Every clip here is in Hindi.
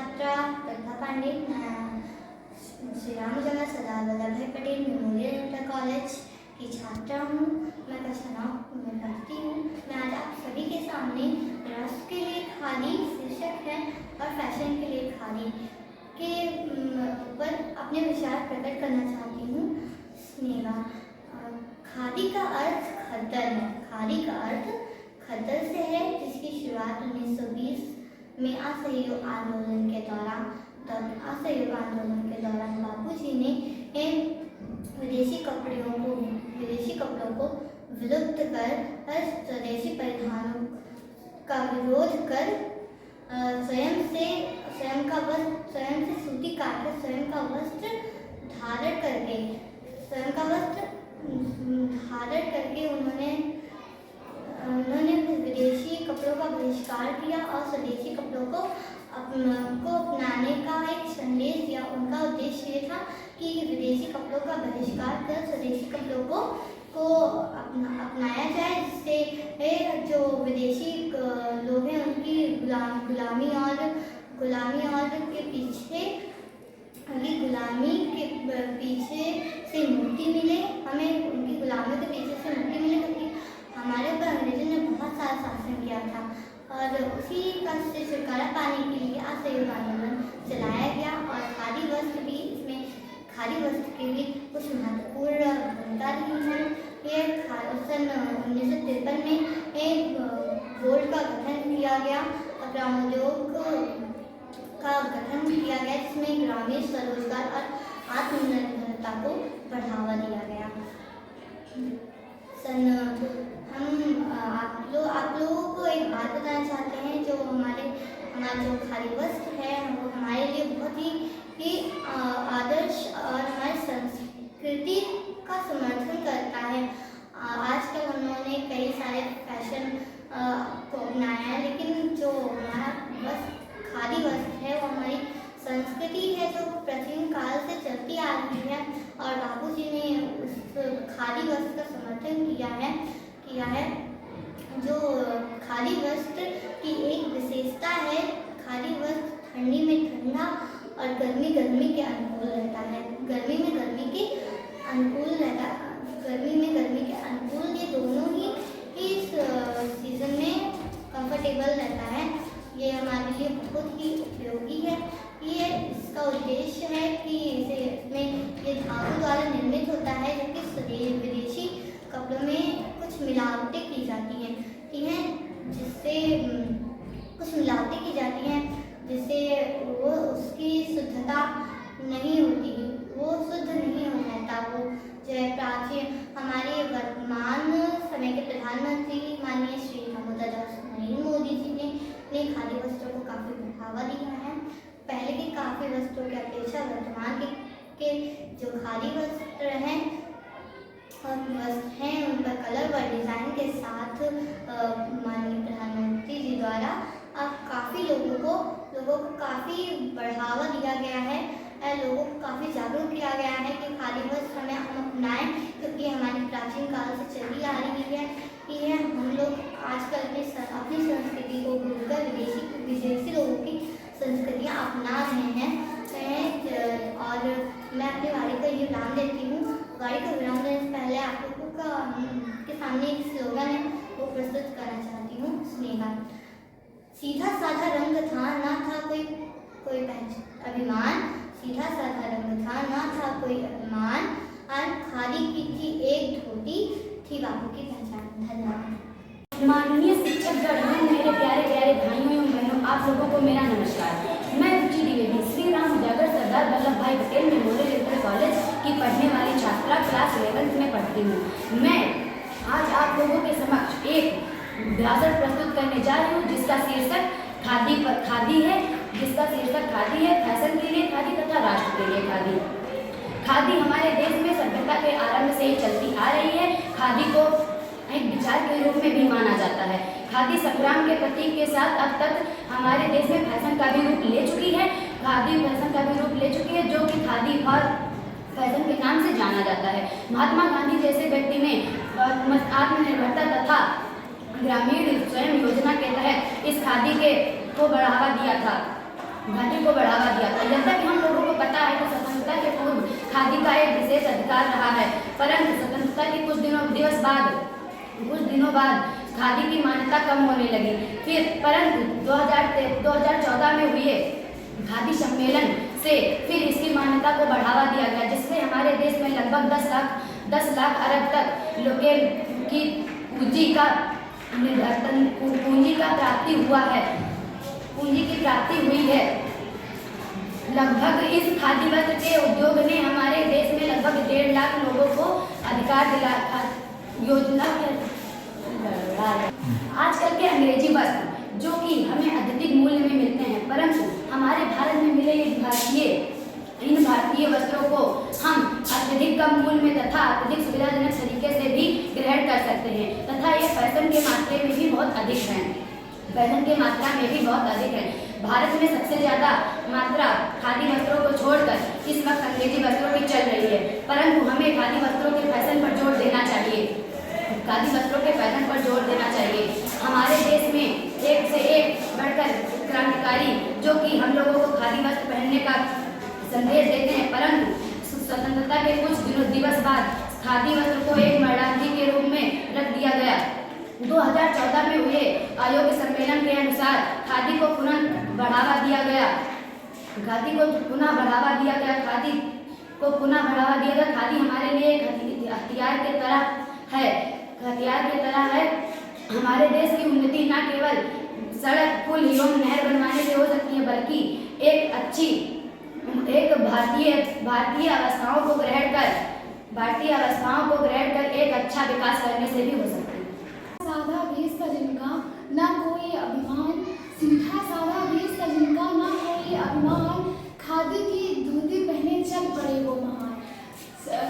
छात्रा प्रतिभा पांडे, श्री रामजन्म सरदार वल्लभ भाई पटेल मेमोरियल इंटर कॉलेज की छात्रा हूँ। मैं कक्षा 9 में पढ़ती हूँ। मैं आज आप सभी के सामने राष्ट्र के लिए खादी शीर्षक है और फैशन के लिए खादी के ऊपर अपने विचार प्रकट करना चाहती हूँ। स्नेहा, खादी का अर्थ खद्दर है। खादी का अर्थ खद्दर से है, जिसकी शुरुआत 1920 में असहयोग आंदोलन के दौरान बापूजी ने विदेशी कपड़ों को विलुप्त कर स्वदेशी परिधानों का विरोध कर स्वयं से सूती काटकर स्वयं का वस्त्र धारण करके उन्होंने विदेशी कपड़ों का बहिष्कार किया और स्वदेशी कपड़ों को अपनाने का एक संदेश दिया। उनका उद्देश्य ये था कि विदेशी कपड़ों का बहिष्कार कर स्वदेशी कपड़ों को अपनाया जाए, जिससे जो विदेशी लोग हैं उनकी गुलामी के पीछे से मुक्ति मिले। हमें उनकी गुलामी के पीछे से मुक्ति मिले, क्योंकि हमारे ऊपर अंग्रेजों ने बहुत सारा शासन किया था और उसी का से छुटकारा पाने के लिए असहयोग आंदोलन चलाया गया। और खादी वस्त्र की भी कुछ महत्वपूर्ण भूमिका रही है। ये सन 1953 में एक बोर्ड का गठन किया गया और ग्रामोद्योग का गठन किया गया, जिसमें ग्रामीण स्वरोजगार और आत्मनिर्भरता को बढ़ावा दिया गया। आप लोगों को एक बात बताना चाहते हैं, जो हमारा जो खादी वस्त्र है वो हमारे लिए बहुत ही आदर्श और हमारी संस्कृति का समर्थन करता है। आजकल हम लोगों ने कई सारे फैशन को अपनाया है, लेकिन जो हमारा खादी वस्त्र है वो हमारी संस्कृति है, जो प्राचीन काल से चलती आ रही है। और बापूजी ने उस खादी वस्त्र का समर्थन किया है। जो खादी वस्त्र की एक विशेषता है, खादी वस्त्र ठंडी में ठंडा और गर्मी के अनुकूल रहता है। गर्मी में गर्मी के अनुकूल ये दोनों ही इस सीजन में कंफर्टेबल रहता है। ये हमारे लिए बहुत ही उपयोगी है। इसका उद्देश्य है कि ये धातु द्वारा निर्मित होता है, जबकि विदेशी कपड़ों में कुछ मिलावटें की जाती हैं, जिससे वो उसकी शुद्धता नहीं होती, वो शुद्ध नहीं हो पाता। वो जो है प्राचीन हमारे वर्तमान समय के प्रधानमंत्री माननीय श्री नरेंद्र मोदी जी ने खादी वस्त्रों को काफ़ी बढ़ावा दिया है। पहले के काफ़ी वस्त्रों की अपेक्षा वर्तमान के जो खादी वस्त्र हैं उन पर कलर व डिज़ाइन के साथ माननीय प्रधानमंत्री जी द्वारा अब काफ़ी लोगों को काफ़ी बढ़ावा दिया गया है। लोगों को काफ़ी जागरूक किया गया है कि खादी वस्त्र हमें हम अपनाएं, क्योंकि हमारी प्राचीन काल से चली आ रही है। ये हम लोग आजकल अपनी संस्कृति को भूलकर विदेशी लोगों की संस्कृतियाँ अपना रहे हैं। और मैं अपनी वाणी को ये विराम देती हूँ। वाणी को विराम देने से पहले आप लोगों के सामने एक स्लोगन है, वो प्रस्तुत करना चाहती हूँ। स्नेहा, सीधा साधा रंग था, ना था कोई अभिमान। सीधा साधा रंग था, ना था कोई अभिमान। और खादी की थी एक धोती, थी बापू की पहचान। धन्यवाद। माननीय शिक्षक गण, मेरे प्यारे भाइयों एवं बहनों, आप लोगों को मेरा नमस्कार। मैं रुचि द्विवेदी, श्री राम उजागर सरदार वल्लभ भाई पटेल मेमोरियल इंटर कॉलेज की पढ़ने वाली छात्रा, क्लास 11th में पढ़ती हूँ। मैं आज आप लोगों के समक्ष एक भाषण प्रस्तुत करने जा रही हूँ, जिसका शीर्षक खादी है। फैशन के लिए खादी तथा राष्ट्र के लिए खादी। खादी हमारे देश में सभ्यता के आरंभ से ही चलती आ रही है। खादी को एक विचार के रूप में भी माना जाता है। खादी संग्राम के प्रतीक के साथ अब तक हमारे देश में फैशन का भी रूप ले चुकी है। जो कि खादी और फैशन के नाम से जाना जाता है। महात्मा गांधी जैसे व्यक्ति ने आत्मनिर्भरता तथा ग्रामीण स्वयं योजना के तहत इस खादी को बढ़ावा दिया था। खादी को बढ़ावा दिया। जैसा कि हम लोगों को पता है कि स्वतंत्रता के पूर्व खादी का एक विशेष अधिकार रहा है, परंतु स्वतंत्रता के कुछ दिनों बाद खादी की मान्यता कम होने लगी। परंतु 2014 में हुए खादी सम्मेलन से फिर इसकी मान्यता को बढ़ावा दिया गया, जिससे हमारे देश में लगभग 10 लाख अरब तक लोकेल की पूंजी की प्राप्ति हुई है। लगभग इस खादी वस्त्र के उद्योग ने हमारे देश में लगभग 1.5 लाख लोगों को अधिकार दिला। योजना आजकल के अंग्रेजी वस्त्र जो कि हमें अत्यधिक मूल्य में मिलते हैं, परंतु हमारे भारत में मिले इन भारतीय वस्त्रों को हम अत्यधिक कम मूल्य में तथा अत्यधिक सुविधाजनक तरीके से भी ग्रहण कर सकते हैं तथा ये फैशन के मात्रा में भी बहुत अधिक है। भारत में सबसे ज्यादा मात्रा खादी वस्त्रों को छोड़कर इस वक्त अंग्रेजी वस्त्रों की चल रही है, परंतु हमें खादी वस्त्रों के फैशन पर जोर देना चाहिए। हमारे देश में एक से एक बढ़कर क्रांतिकारी जो कि हम लोगों को खादी वस्त्र पहनने का संदेश देते हैं, परंतु स्वतंत्रता के कुछ दिवस बाद खादी वस्त्र को एक मर्यादा के रूप में रख दिया गया। 2014 में हुए आयोग सम्मेलन के अनुसार खादी को पुनः बढ़ावा दिया गया। खादी हमारे लिए एक हथियार की तरह है। हमारे देश की उन्नति न केवल सड़क, पुल एवं नहर बनवाने से हो सकती है, बल्कि एक भारतीय अवस्थाओं को ग्रहण कर एक अच्छा विकास करने से भी हो सकती है। सादा भेष का जिनका न कोई अभिमान, सीधा सादा भेष का जिनका न कोई अभिमान, खादी की धोती पहने चल पड़े वो महान।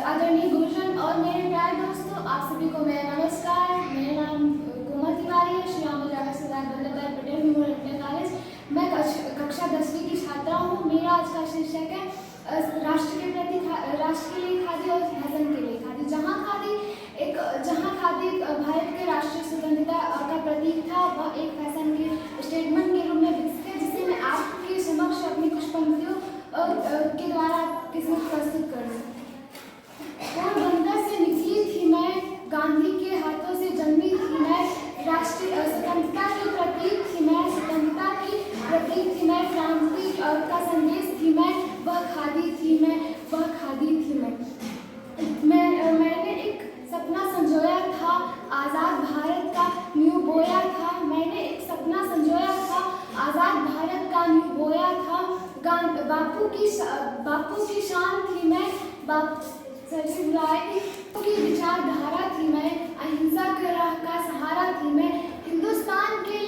आदरणीय गुरुजन और मेरे प्यारे दोस्तों, आप सभी को मेरा नमस्कार। मेरा नाम कोमल तिवारी है, श्री राम सरदार वल्लभ भाई पटेल मेमोरियल इंटर कॉलेज। मैं कक्षा 10वीं की छात्रा हूँ। मेरा आज का शीर्षक है राष्ट्र के लिए खादी और फैशन के लिए खादी। जहाँ खादी भारत के राष्ट्रीय स्वतंत्रता का प्रतीक था, वह एक फैशन के स्टेटमेंट के रूप में विकसित है, जिसे मैं आपके समक्ष अपनी कुछ पंक्तियों के द्वारा प्रस्तुत करूँ। पोरबंदर से निकली थी मैं, गांधी के हाथों से जन्मी थी मैं, राष्ट्रीय स्वतंत्रता की प्रतीक थी मैं, क्रांति का संदेश थी मैं, वह खादी थी मैं। मैंने एक सपना संजोया था, आज़ाद भारत का नींव बोया था। बापू की शान थी मैं, बापू की विचारधारा थी मैं, अहिंसा के राह का सहारा थी मैं। हिंदुस्तान के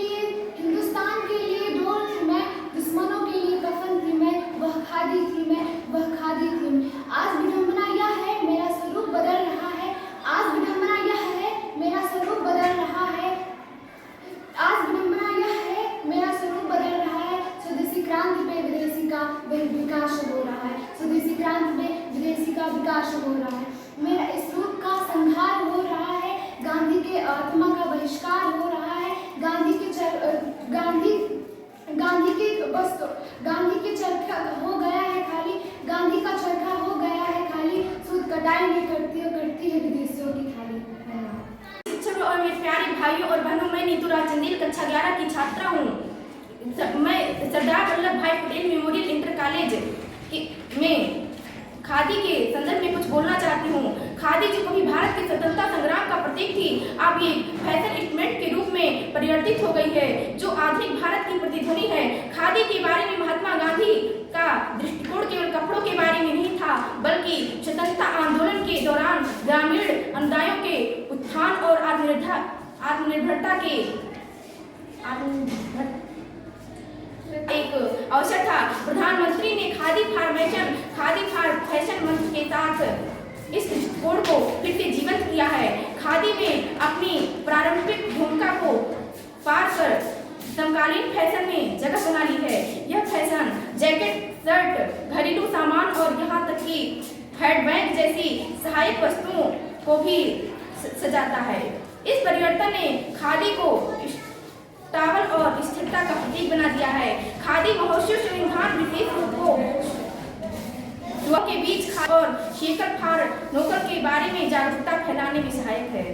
लिए डोर थी मैं, दुश्मनों के लिए कफन थी मैं, वह खादी थी मैं। आज विडंबना यह है मेरा स्वरूप बदल रहा है। स्वदेशी क्रांति पे विदेशी का विकास हो रहा है। मेरा इस रूप का संहार हो रहा है, गांधी के आत्मा का बहिष्कार हो रहा है। गांधी के चरखा हो गया है खाली, गांधी का चरखा हो गया है खाली, सूद कटाई नहीं करती है विदेशियों की थाली। शिक्षकों और मेरे प्यारे भाइयों और बहनों, मैं नीतू राजचंदेल कक्षा 11 की छात्रा हूँ। मैं सरदार वल्लभ भाई पटेल मेमोरियल इंटर कॉलेज में खादी के संदर्भ में कुछ बोलना चाहती हूँ। खादी जो कभी भारत के स्वतंत्रता संग्राम का प्रतीक थी, अब ये फैशन स्टेटमेंट के रूप में परिवर्तित हो गई है, जो आधुनिक भारत की प्रतिध्वनि है। खादी के बारे में महात्मा गांधी का दृष्टिकोण केवल कपड़ों के बारे में नहीं था, बल्कि स्वतंत्रता आंदोलन के दौरान ग्रामीण समुदायों के उत्थान और आत्मनिर्भरता के एक अवसर था। प्रधानमंत्री ने खादी फॉर फैशन मंच के साथ इस दृष्टिकोण को फिर से जीवंत किया है। खादी में अपनी पारंपरिक भूमिका को पार कर समकालीन फैशन में जगह बना ली है। यह फैशन जैकेट, शर्ट, घरेलू सामान और यहाँ तक कि हैंडबैग जैसी सहायक वस्तुओं को भी सजाता है। इस परिवर्तन ने खादी को टावल और स्थिरता का प्रतीक बना दिया है। खादी महोत्सव समाज विशेष को युवा के बीच और शेखर फार नौकर के बारे में जागरूकता फैलाने में सहायक है।